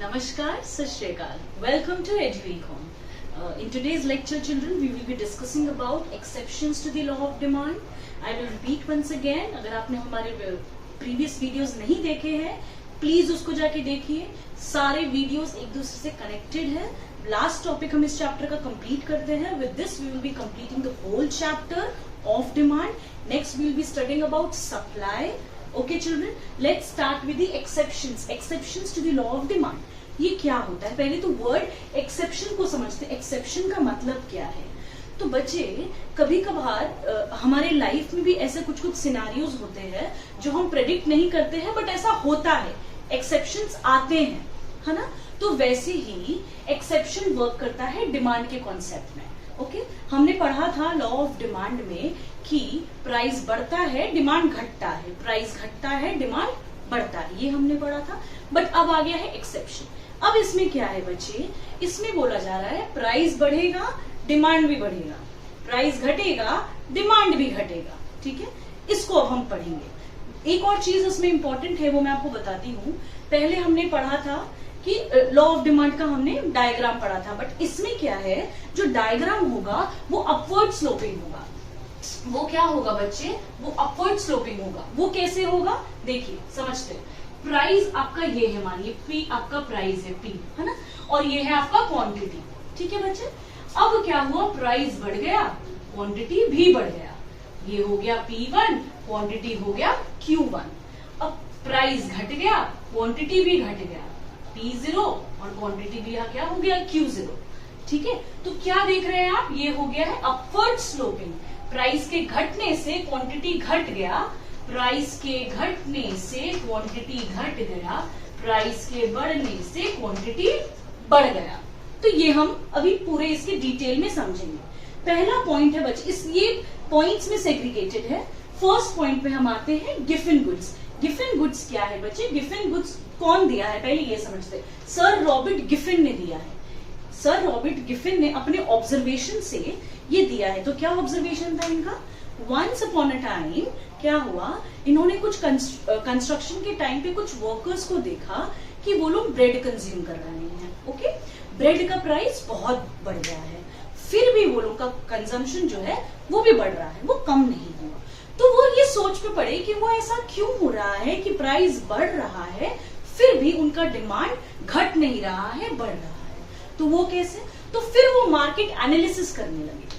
Namaskar, Sat Shri Akal. Welcome to EduEcon. In today's lecture, children, we will be discussing about exceptions to the law of demand. I will repeat once again. अगर आपने हमारे previous videos नहीं देखे हैं, please उसको जाके देखिए. सारे videos एक दूसरे से connected है. Last topic हम इस chapter का complete करते हैं. With this, we will be completing the whole chapter of demand. Next, we will be studying about supply. Okay, children, let's start with the exceptions. Exceptions to the law of demand. ये क्या होता है? पहले तो word exception को समझते हैं. Exception का मतलब क्या है? तो बच्चे, कभी कभार हमारे लाइफ में भी ऐसे कुछ कुछ सिनारियोज होते हैं जो हम प्रेडिक्ट नहीं करते हैं, बट ऐसा होता है, एक्सेप्शंस आते हैं, है ना? तो वैसे ही एक्सेप्शन वर्क करता है डिमांड के कॉन्सेप्ट में. ओके, हमने पढ़ा था लॉ ऑफ डिमांड में कि प्राइस बढ़ता है, डिमांड घटता है, प्राइस घटता है, डिमांड बढ़ता है, ये हमने पढ़ा था. बट अब आ गया है एक्सेप्शन. अब इसमें क्या है बच्चे? इसमें बोला जा रहा है प्राइस बढ़ेगा, डिमांड भी बढ़ेगा, प्राइस घटेगा, डिमांड भी घटेगा. ठीक है, इसको अब हम पढ़ेंगे. एक और चीज इसमें इंपॉर्टेंट है, वो मैं आपको बताती हूँ. पहले हमने पढ़ा था कि लॉ ऑफ डिमांड का हमने डायग्राम पढ़ा था, बट इसमें क्या है, जो डायग्राम होगा वो अपवर्ड स्लोपिंग होगा. वो क्या होगा बच्चे? वो अपवर्ड स्लोपिंग होगा. वो कैसे होगा? देखिए, समझते हैं. प्राइस आपका ये है, मानिए पी आपका प्राइस है, पी, है ना, और ये है आपका क्वांटिटी. ठीक है बच्चे, अब क्या हुआ? प्राइस बढ़ गया, क्वांटिटी भी बढ़ गया. ये हो गया P1, क्वांटिटी हो गया Q1. अब प्राइस घट गया, क्वांटिटी भी घट गया, P0, और क्वांटिटी भी क्या हो गया? Q0. ठीक है, तो क्या देख रहे हैं आप? ये हो गया है अपवर्ड स्लोपिंग. प्राइस के घटने से क्वांटिटी घट गया, प्राइस के घटने से क्वांटिटी घट गया, प्राइस के बढ़ने से क्वांटिटी बढ़ गया. तो ये हम अभी पूरे इसके डिटेल में समझेंगे. पहला पॉइंट है बच्चे, इस ये पॉइंट्स में सेग्रीगेटेड है. फर्स्ट पॉइंट पे हम आते हैं गिफिन गुड्स. गिफिन गुड्स क्या है बच्चे? गिफिन गुड्स कौन दिया है, पहले ये समझते. सर रॉबर्ट गिफिन ने दिया है. सर रॉबर्ट गिफिन ने अपने ऑब्जर्वेशन से ये दिया है. तो क्या ऑब्जर्वेशन था इनका? वंस अपॉन अ टाइम क्या हुआ, इन्होंने कुछ कंस्ट्रक्शन के टाइम पे कुछ वर्कर्स को देखा कि वो लोग ब्रेड कंज्यूम कर रहे हैं. ओके, ब्रेड का प्राइस बहुत बढ़ गया है, फिर भी वो लोग का कंजम्पशन जो है वो भी बढ़ रहा है, वो कम नहीं हुआ. तो वो ये सोच में पड़े कि वो ऐसा क्यों हो रहा है कि प्राइस बढ़ रहा है, फिर भी उनका डिमांड घट नहीं रहा है, बढ़ रहा है. तो वो कैसे? तो फिर वो मार्केट एनालिसिस करने लगे.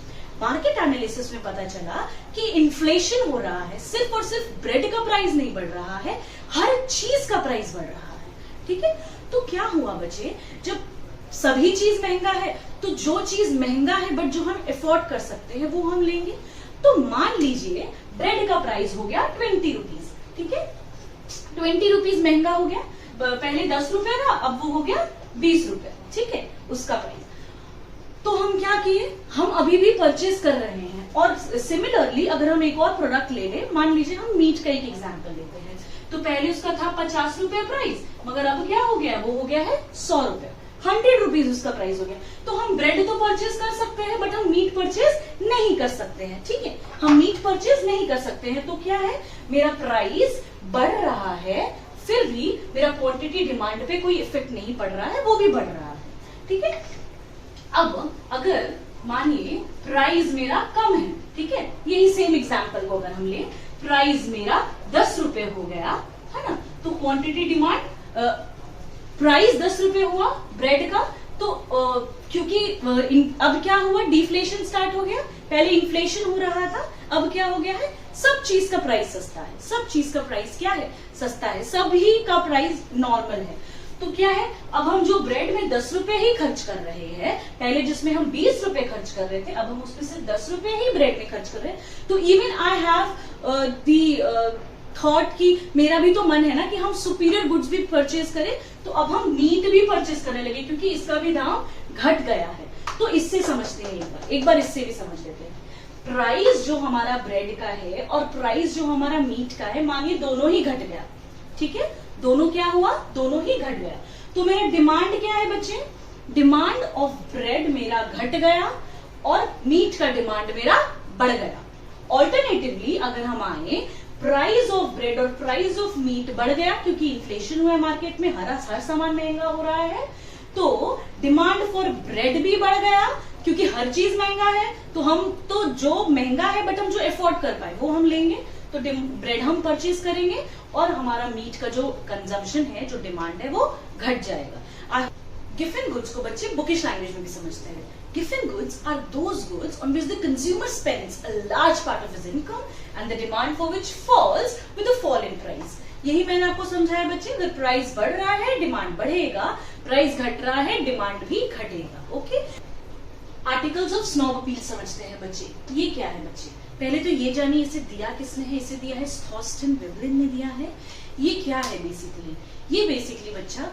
मार्केट एनालिसिस में पता चला कि इन्फ्लेशन हो रहा है, सिर्फ और सिर्फ ब्रेड का प्राइस नहीं बढ़ रहा है, हर चीज का प्राइस बढ़ रहा है. ठीक है, तो क्या हुआ बच्चे, जब सभी चीज महंगा है तो जो चीज महंगा है बट जो हम अफोर्ड कर सकते हैं वो हम लेंगे. तो मान लीजिए ब्रेड का प्राइस हो गया 20 रुपीज. ठीक है, 20 रुपीज महंगा हो गया. पहले 10 रुपए था, अब वो हो गया 20 रुपए. ठीक है, उसका प्राइस. तो हम क्या किए, हम अभी भी परचेज कर रहे हैं. और सिमिलरली अगर हम एक और प्रोडक्ट ले लें, मान लीजिए हम मीट का एक एग्जांपल लेते हैं. तो पहले उसका था 50 रुपए प्राइस, मगर अब क्या हो गया? वो हो गया है 100 रुपए, 100 रुपीज उसका प्राइस हो गया. तो हम ब्रेड तो परचेज कर सकते हैं, बट हम मीट परचेज नहीं कर सकते हैं. ठीक है, हम मीट परचेज नहीं कर सकते हैं. तो क्या है, मेरा प्राइस बढ़ रहा है, फिर भी मेरा क्वांटिटी डिमांड पे कोई इफेक्ट नहीं पड़ रहा है, वो भी बढ़ रहा है. ठीक है, अब अगर मानिए प्राइस मेरा कम है, ठीक है, यही सेम एग्जांपल को अगर हम ले, प्राइस मेरा 10 रुपए हो गया, है ना, तो क्वांटिटी डिमांड, प्राइस 10 रुपए हुआ ब्रेड का, तो क्योंकि अब क्या हुआ, डिफ्लेशन स्टार्ट हो गया. पहले इन्फ्लेशन हो रहा था, अब क्या हो गया है, सब चीज का प्राइस सस्ता है. सब चीज का प्राइस क्या है? सस्ता है. सभी का प्राइस नॉर्मल है. तो क्या है, अब हम जो ब्रेड में 10 रुपए ही खर्च कर रहे हैं, पहले जिसमें हम 20 रुपए खर्च कर रहे थे, अब हम उसमें सिर्फ 10 रुपए ही ब्रेड में खर्च कर रहे हैं. तो even I have the thought कि मेरा भी तो मन है ना कि हम सुपीरियर गुड्स भी परचेज करें. तो अब हम मीट भी परचेज करने लगे क्योंकि इसका भी दाम घट गया है. तो इससे समझते हैं, एक बार इससे भी समझ लेते हैं. प्राइस जो हमारा ब्रेड का है और प्राइस जो हमारा मीट का है, मानिए दोनों ही घट गया. ठीक है, दोनों क्या हुआ? दोनों ही घट गया. तो मेरा डिमांड क्या है बच्चे? डिमांड ऑफ ब्रेड मेरा घट गया और मीट का डिमांड मेरा बढ़ गया. ऑल्टरनेटिवली अगर हम आए, प्राइस ऑफ ब्रेड और प्राइस ऑफ मीट बढ़ गया क्योंकि इन्फ्लेशन हुआ है मार्केट में, हर सामान महंगा हो रहा है, तो डिमांड फॉर ब्रेड भी बढ़ गया क्योंकि हर चीज महंगा है। तो हम तो जो महंगा है बट हम जो अफोर्ड कर पाए वो हम लेंगे, तो ब्रेड हम परचेज करेंगे और हमारा मीट का जो कंजम्पशन है, जो डिमांड है, वो घट जाएगा। गिवन गुड्स को बच्चे बुकिश लैंग्वेज में भी समझते हैं। Given goods are those goods on which the consumer spends a large part of his income and the demand for which falls with a fall in price. यही मैंने आपको समझाया बच्चे, अगर प्राइस बढ़ रहा है डिमांड बढ़ेगा, प्राइस घट रहा है डिमांड भी घटेगा। Okay, articles of snob appeal समझते हैं बच्चे। ये क्या है बच्चे? पहले तो ये जानिए इसे दिया किसने है। इसे दिया है स्थॉस्टन वेवलिन ने दिया है। ये क्या है बेसिकली? ये बेसिकली बच्चा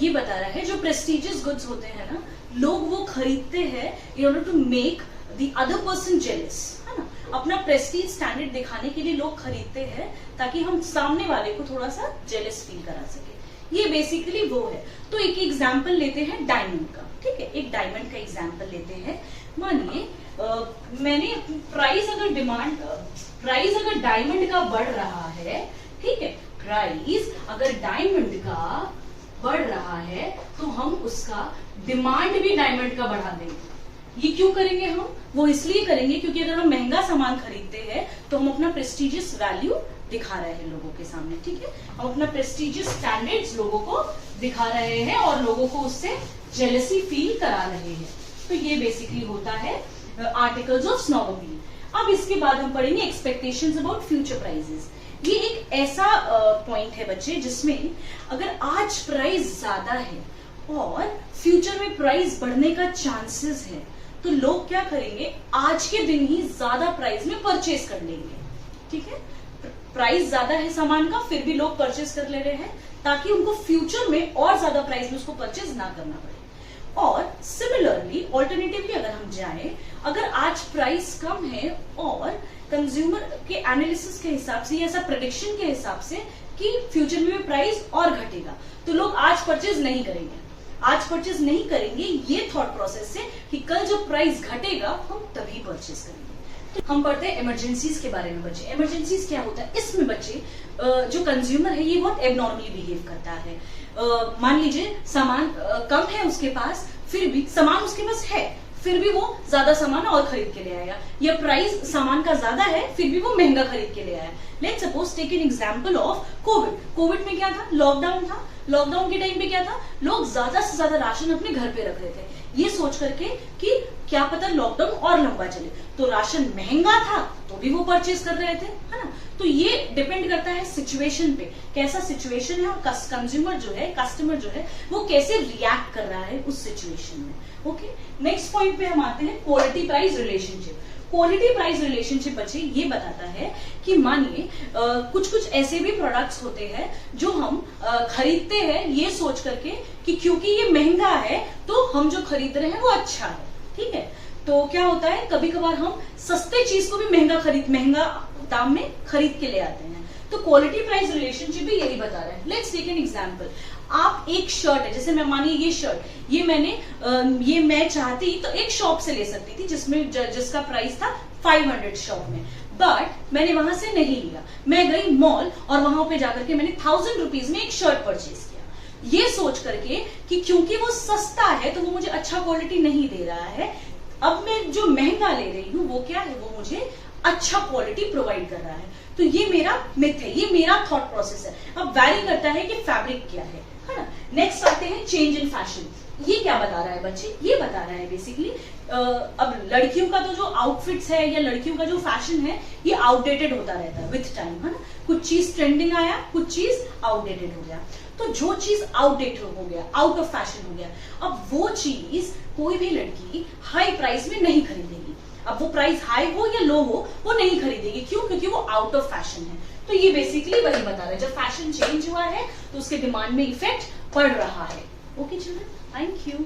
ये बता रहा है जो प्रेस्टिजियस गुड्स होते हैं ना, लोग वो खरीदते हैं in order to make the other person jealous, है ना। अपना प्रेस्टीज स्टैंडर्ड दिखाने के लिए लोग खरीदते हैं ताकि हम सामने वाले को थोड़ा सा जेलस फील करा सके। ये बेसिकली वो है। तो एक एग्जाम्पल लेते हैं डायमंड का, ठीक है। एक डायमंड का एग्जाम्पल लेते हैं। मानिए मैंने प्राइस अगर डायमंड का बढ़ रहा है, ठीक है, प्राइस अगर डायमंड का बढ़ रहा है तो हम उसका डिमांड भी डायमंड का बढ़ा देंगे। ये क्यों करेंगे हम? वो इसलिए करेंगे क्योंकि अगर हम महंगा सामान खरीदते हैं तो हम अपना प्रेस्टिजियस वैल्यू दिखा रहे हैं लोगों के सामने, ठीक है। हम अपना प्रेस्टिजियस स्टैंडर्ड्स लोगों को दिखा रहे हैं और लोगों को उससे जेलसी फील करा रहे हैं। तो ये बेसिकली होता है आर्टिकल्स ऑफ स्नॉब अपील। अब इसके बाद हम पढ़ेंगे एक्सपेक्टेशंस अबाउट फ्यूचर प्राइसेस। ये एक ऐसा पॉइंट है बच्चे जिसमें अगर आज प्राइस ज्यादा है और फ्यूचर में प्राइस बढ़ने का चांसेस है तो लोग क्या करेंगे, आज के दिन ही ज्यादा प्राइस में परचेज कर लेंगे, ठीक है। प्राइस ज्यादा है सामान का फिर भी लोग परचेज कर ले रहे हैं ताकि उनको फ्यूचर में और ज्यादा प्राइस में उसको परचेज ना करना पड़े। और सिमिलरली ऑल्टरनेटिवली अगर हम जाएं, अगर आज प्राइस कम है और कंज्यूमर के एनालिसिस के हिसाब से या ऐसा प्रेडिक्शन के हिसाब से कि फ्यूचर में प्राइस और घटेगा तो लोग आज परचेज नहीं करेंगे। आज परचेज नहीं करेंगे ये थॉट प्रोसेस से कि कल जब प्राइस घटेगा हम तभी परचेज करेंगे। तो हम पढ़ते हैं इमरजेंसीज के बारे में बच्चे। इमरजेंसीज क्या होता है? इसमें बच्चे जो कंज्यूमर है ये बहुत एबनॉर्मली बिहेव करता है। मान लीजिए सामान कम है उसके पास, फिर भी सामान उसके पास है फिर भी वो ज्यादा सामान और खरीद के ले आया, या प्राइस सामान का ज्यादा है फिर भी वो महंगा खरीद के ले आया। Let's suppose take an example of COVID. COVID में क्या था? लॉकडाउन था। लॉकडाउन के टाइम पे क्या था? लोग ज्यादा से ज्यादा राशन अपने घर पे रख रहे थे ये सोच करके कि क्या पता लॉकडाउन और लंबा चले, तो राशन महंगा था तो भी वो परचेज कर रहे थे, है ना। तो ये डिपेंड करता है सिचुएशन पे, कैसा सिचुएशन है और कंज्यूमर जो है, कस्टमर जो है वो कैसे रिएक्ट कर रहा है उस सिचुएशन में। ओके, नेक्स्ट पॉइंट पे हम आते हैं quality price relationship. Quality price relationship बच्चे ये बताता है कि मानिए कुछ कुछ ऐसे भी प्रोडक्ट्स होते हैं जो हम खरीदते हैं ये सोच करके कि क्योंकि ये महंगा है तो हम जो खरीद रहे हैं वो अच्छा है, ठीक है। तो क्या होता है, कभी कभार हम सस्ते चीज को भी महंगा दाम में खरीद के ले आते हैं। तो क्वालिटी प्राइस रिलेशनशिप भी यही बता रहा है। Let's take an example. आप एक शर्ट है, जैसे मैं मानिए ये शर्ट ये मैं चाहती तो एक शॉप से ले सकती थी जिसका प्राइस था 500 शॉप में, बट मैंने वहां से नहीं लिया। मैं गई मॉल और वहां पे जाकर के मैंने 1000 रुपीज में एक शर्ट परचेज किया ये सोच करके कि क्योंकि वो सस्ता है तो वो मुझे अच्छा क्वालिटी नहीं दे रहा है। अब मैं जो महंगा ले रही हूँ वो क्या है, वो मुझे अच्छा क्वालिटी प्रोवाइड कर रहा है। तो ये मेरा मिथ है, ये मेरा थॉट प्रोसेस है। अब वैरी करता है कि फैब्रिक क्या है ना। नेक्स्ट आते हैं चेंज इन फैशन। ये क्या बता रहा है बच्चे? ये बता रहा है बेसिकली अब लड़कियों का तो जो आउटफिट्स है या लड़कियों का जो फैशन है ये आउटडेटेड होता रहता है विथ टाइम, है ना। कुछ चीज ट्रेंडिंग आया, कुछ चीज आउटडेटेड हो गया। तो जो चीज आउटडेटेड हो गया, आउट ऑफ फैशन हो गया, अब वो चीज कोई भी लड़की हाई प्राइस में नहीं खरीदेगी। अब वो प्राइस हाई हो या लो हो वो नहीं खरीदेगी। क्यों? क्योंकि वो आउट ऑफ फैशन है। तो ये बेसिकली वही बता रहा है, जब फैशन चेंज हुआ है तो उसके डिमांड में इफेक्ट पड़ रहा है। Okay children, thank you.